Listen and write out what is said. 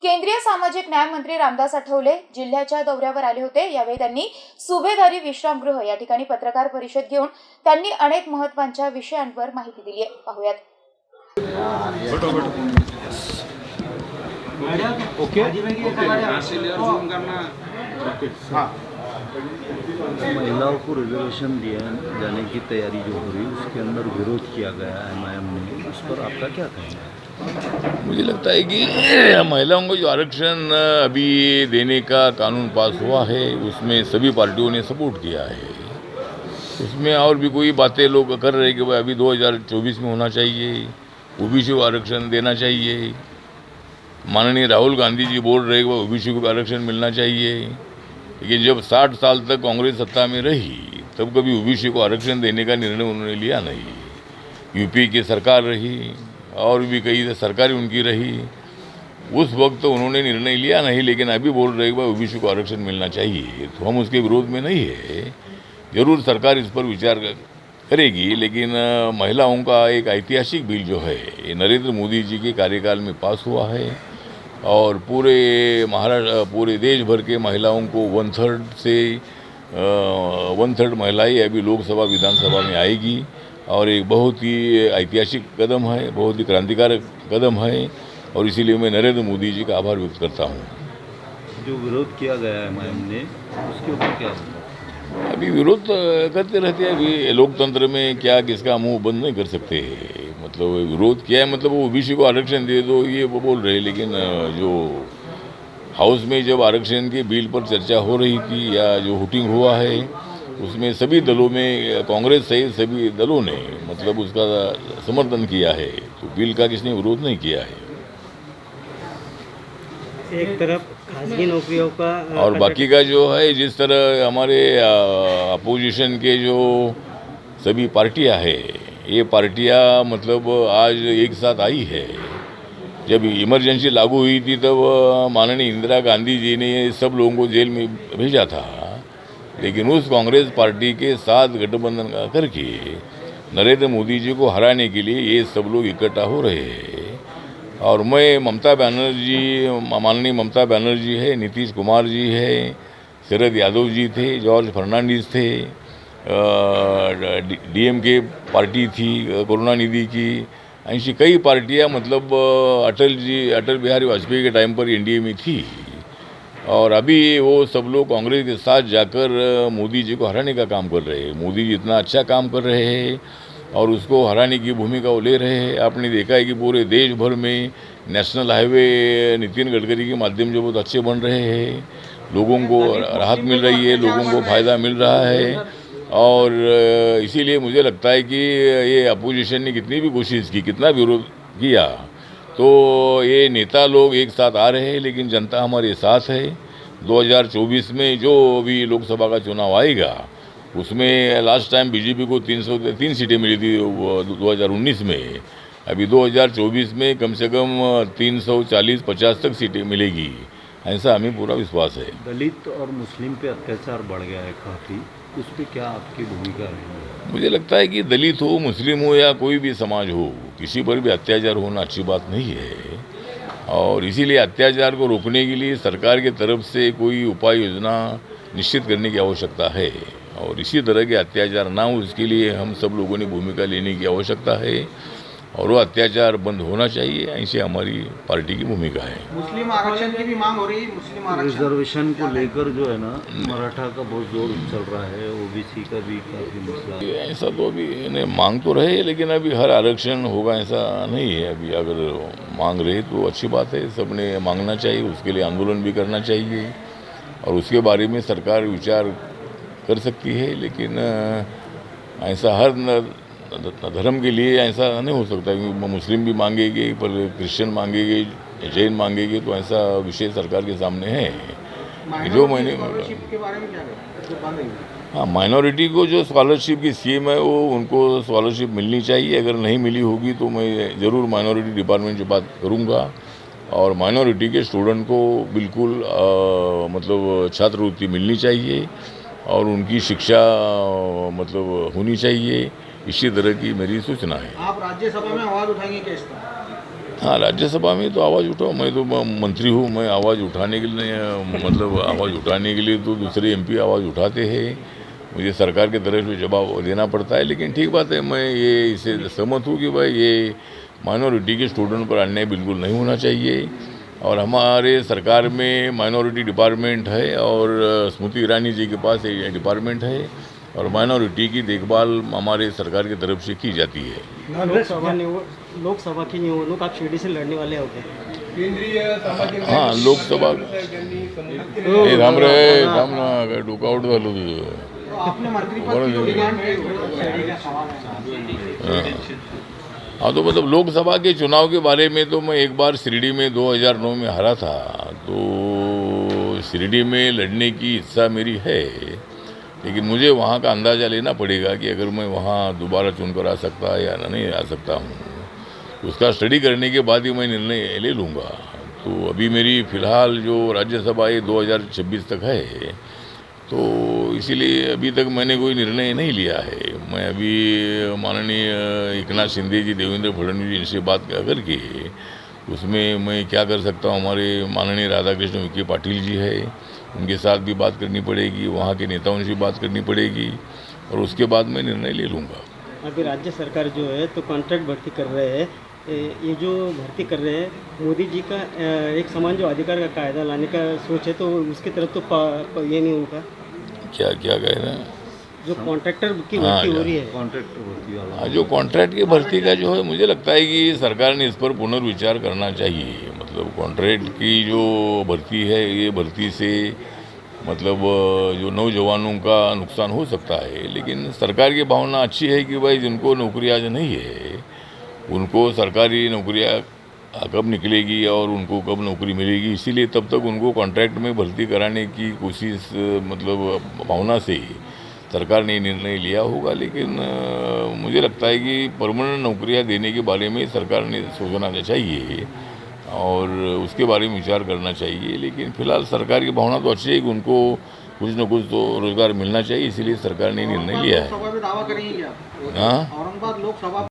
केंद्रीय सामाजिक न्याय मंत्री रामदास आठवले जिल्ह्याच्या दौऱ्यावर आले होते। यावेळी त्यांनी सुभेदारी विश्रामगृह या ठिकाणी पत्रकार परिषद घेऊन त्यांनी अनेक महत्त्वाच्या विषयांवर माहिती दिली आहे। पाहूयात। महिलाओं को रिजर्वेशन जाने की तैयारी जो हो रही है उसके अंदर विरोध किया गया है एमआईएम ने, उस पर आपका क्या कहना है? मुझे लगता है कि महिलाओं को जो आरक्षण अभी देने का कानून पास हुआ है उसमें सभी पार्टियों ने सपोर्ट किया है। उसमें और भी कोई बातें लोग कर रहे हैं कि भाई अभी 2024 में होना चाहिए, ओबीसी को आरक्षण देना चाहिए। माननीय राहुल गांधी जी बोल रहे हैं कि ओबीसी को आरक्षण मिलना चाहिए, लेकिन जब 60 साल तक कांग्रेस सत्ता में रही तब कभी ओबीसी को आरक्षण देने का निर्णय उन्होंने लिया नहीं। यूपी की सरकार रही और भी कई सरकारें उनकी रही, उस वक्त उन्होंने निर्णय लिया नहीं, लेकिन अभी बोल रहे हैं कि ओबीसी को आरक्षण मिलना चाहिए। तो हम उसके विरोध में नहीं है, जरूर सरकार इस पर विचार करेगी, लेकिन महिलाओं का एक ऐतिहासिक बिल जो है ये नरेंद्र मोदी जी के कार्यकाल में पास हुआ है और पूरे देश भर के महिलाओं को 1/3 महिलाएं अभी लोकसभा विधानसभा में आएगी और एक बहुत ही ऐतिहासिक कदम है, बहुत ही क्रांतिकारक कदम है और इसीलिए मैं नरेंद्र मोदी जी का आभार व्यक्त करता हूँ। जो विरोध किया गया है एमआईएम ने उसके ऊपर क्या होगा? अभी विरोध करते रहते हैं। अभी लोकतंत्र में क्या किसका मुंह बंद नहीं कर सकते। मतलब विरोध किया है मतलब वो ओबीसी को आरक्षण दे दो ये वो बोल रहे हैं, लेकिन जो हाउस में जब आरक्षण के बिल पर चर्चा हो रही थी या जो वोटिंग हुआ है उसमें सभी दलों में कांग्रेस सहित सभी दलों ने मतलब उसका समर्थन किया है, तो बिल का किसने विरोध नहीं किया है। एक तरफ खासगी नौकरियों का और बाकी का जो है जिस तरह हमारे अपोजिशन के जो सभी पार्टियां हैं ये पार्टियां मतलब आज एक साथ आई है। जब इमरजेंसी लागू हुई थी तब माननीय इंदिरा गांधी जी ने सब लोगों को जेल में भेजा था, लेकिन उस कांग्रेस पार्टी के साथ गठबंधन करके नरेंद्र मोदी जी को हराने के लिए ये सब लोग इकट्ठा हो रहे हैं। और मैं माननीय ममता बनर्जी है, नीतीश कुमार जी है, शरद यादव जी थे, जॉर्ज फर्नांडिस थे, डीएमके पार्टी थी करुणानिधि की, ऐसी कई पार्टियां मतलब अटल बिहारी वाजपेयी के टाइम पर एनडीए में थी और अभी वो सब लोग कांग्रेस के साथ जाकर मोदी जी को हराने का काम कर रहे हैं। मोदी जी इतना अच्छा काम कर रहे हैं और उसको हराने की भूमिका वो ले रहे हैं। आपने देखा है कि पूरे देश भर में नेशनल हाईवे नितिन गडकरी के माध्यम से बहुत अच्छे बन रहे हैं, लोगों को राहत मिल रही है, लोगों को फ़ायदा मिल रहा है। और इसीलिए मुझे लगता है कि ये अपोजिशन ने कितनी भी कोशिश की, कितना विरोध किया, तो ये नेता लोग एक साथ आ रहे हैं, लेकिन जनता हमारे साथ है। 2024 में जो भी लोकसभा का चुनाव आएगा उसमें लास्ट टाइम बीजेपी को 303 सीटें मिली थी 2019 में, अभी 2024 में कम से कम 340-50 तक सीटें मिलेगी, ऐसा हमें पूरा विश्वास है। दलित और मुस्लिम पे अत्याचार बढ़ गया है काफ़ी, उस पर क्या आपकी भूमिका है? मुझे लगता है कि दलित हो, मुस्लिम हो या कोई भी समाज हो, किसी पर भी अत्याचार होना अच्छी बात नहीं है और इसीलिए अत्याचार को रोकने के लिए सरकार की तरफ से कोई उपाय योजना निश्चित करने की आवश्यकता है और इसी तरह के अत्याचार ना हो इसके लिए हम सब लोगों ने भूमिका लेने की आवश्यकता है और वो अत्याचार बंद होना चाहिए, ऐसी हमारी पार्टी की भूमिका है। मुस्लिम आरक्षण की भी मांग हो रही है। मुस्लिम आरक्षण रिजर्वेशन को लेकर जो है ना मराठा का बहुत जोर चल रहा है, ओबीसी का भी काफ़ी मसला है। ऐसा तो अभी मांग तो रहे, लेकिन अभी हर आरक्षण होगा ऐसा नहीं है। अभी अगर मांग रहे तो अच्छी बात है, सबने मांगना चाहिए, उसके लिए आंदोलन भी करना चाहिए और उसके बारे में सरकार विचार कर सकती है, लेकिन ऐसा हर धर्म के लिए ऐसा नहीं हो सकता कि मुस्लिम भी मांगेंगे पर क्रिश्चियन मांगेंगे, जैन मांगेंगे, तो ऐसा विषय सरकार के सामने है। जो मैंने के बारे में क्या हाँ, माइनॉरिटी को जो स्कॉलरशिप की स्कीम है वो उनको स्कॉलरशिप मिलनी चाहिए। अगर नहीं मिली होगी तो मैं ज़रूर माइनॉरिटी डिपार्टमेंट से बात करूँगा और माइनॉरिटी के स्टूडेंट को बिल्कुल मतलब छात्रवृत्ति मिलनी चाहिए और उनकी शिक्षा मतलब होनी चाहिए। इसी तरह की मेरी सूचना है। आप राज्यसभा में आवाज उठाएंगे क्या इस पर? हाँ, राज्यसभा में तो आवाज़ उठाओ। मैं तो मंत्री हूँ, मैं आवाज़ उठाने के लिए मतलब आवाज़ उठाने के लिए तो दूसरे एमपी आवाज़ उठाते हैं, मुझे सरकार की तरफ से जवाब देना पड़ता है। लेकिन ठीक बात है, मैं ये इससे सहमत हूँ कि भाई ये माइनॉरिटी के स्टूडेंट पर अन्याय बिल्कुल नहीं होना चाहिए। और हमारे सरकार में माइनॉरिटी डिपार्टमेंट है और स्मृति ईरानी जी के पास एक डिपार्टमेंट है और माइनॉरिटी की देखभाल हमारे सरकार की तरफ से की जाती है। लोकसभा की निवडणूक आप शिर्डी से लड़ने वाले होते हाँ, लोकसभा हे थांब रे, थांब ना, काय डोकावट झालं तुझं. आपने मंत्रिपद की जो डिमांड है हाँ, तो मतलब लोकसभा के चुनाव के बारे में तो मैं एक बार शिरडी में 2009 में हारा था, तो शिरडी में लड़ने की इच्छा मेरी है। लेकिन मुझे वहाँ का अंदाज़ा लेना पड़ेगा कि अगर मैं वहाँ दोबारा चुनकर आ सकता या नहीं आ सकता हूँ। उसका स्टडी करने के बाद ही मैं निर्णय ले लूँगा। तो अभी मेरी फ़िलहाल जो राज्यसभा ये 2026 तक है, तो इसीलिए अभी तक मैंने कोई निर्णय नहीं लिया है। मैं अभी माननीय एकनाथ शिंदे जी, देवेंद्र फडणवीस जी इनसे बात करके उसमें मैं क्या कर सकता हूँ, हमारे माननीय राधाकृष्ण विखे पाटिल जी है, उनके साथ भी बात करनी पड़ेगी, वहाँ के नेताओं से बात करनी पड़ेगी और उसके बाद मैं निर्णय ले लूँगा। अभी राज्य सरकार जो है तो कॉन्ट्रैक्ट भर्ती कर रहे हैं। ये जो भर्ती कर रहे हैं, मोदी जी का एक समान जो अधिकार का कायदा लाने का सोच है, तो उसकी तरफ तो ये नहीं होगा। क्या क्या कह रहे हैं? जो कॉन्ट्रैक्टर की भर्ती हो रही है, कॉन्ट्रैक्ट भर्ती वाला हाँ, जो कॉन्ट्रैक्ट की भर्ती का जो है, मुझे लगता है कि सरकार ने इस पर पुनर्विचार करना चाहिए। मतलब कॉन्ट्रैक्ट की जो भर्ती है, ये भर्ती से मतलब जो नौजवानों का नुकसान हो सकता है। लेकिन सरकार की भावना अच्छी है कि भाई जिनको नौकरी आज नहीं है, उनको सरकारी नौकरियाँ कब निकलेगी और उनको कब नौकरी मिलेगी, इसीलिए तब तक उनको कॉन्ट्रैक्ट में भर्ती कराने की कोशिश मतलब भावना से सरकार ने निर्णय लिया होगा। लेकिन मुझे लगता है कि परमानेंट नौकरियां देने के बारे में सरकार ने सोचना चाहिए और उसके बारे में विचार करना चाहिए। लेकिन फिलहाल सरकार की भावना तो अच्छी है कि उनको कुछ न कुछ तो रोजगार मिलना चाहिए, इसीलिए सरकार ने निर्णय लिया है। लोकसभा में दावा करेंगे क्या? हाँ, औरंगाबाद लोकसभा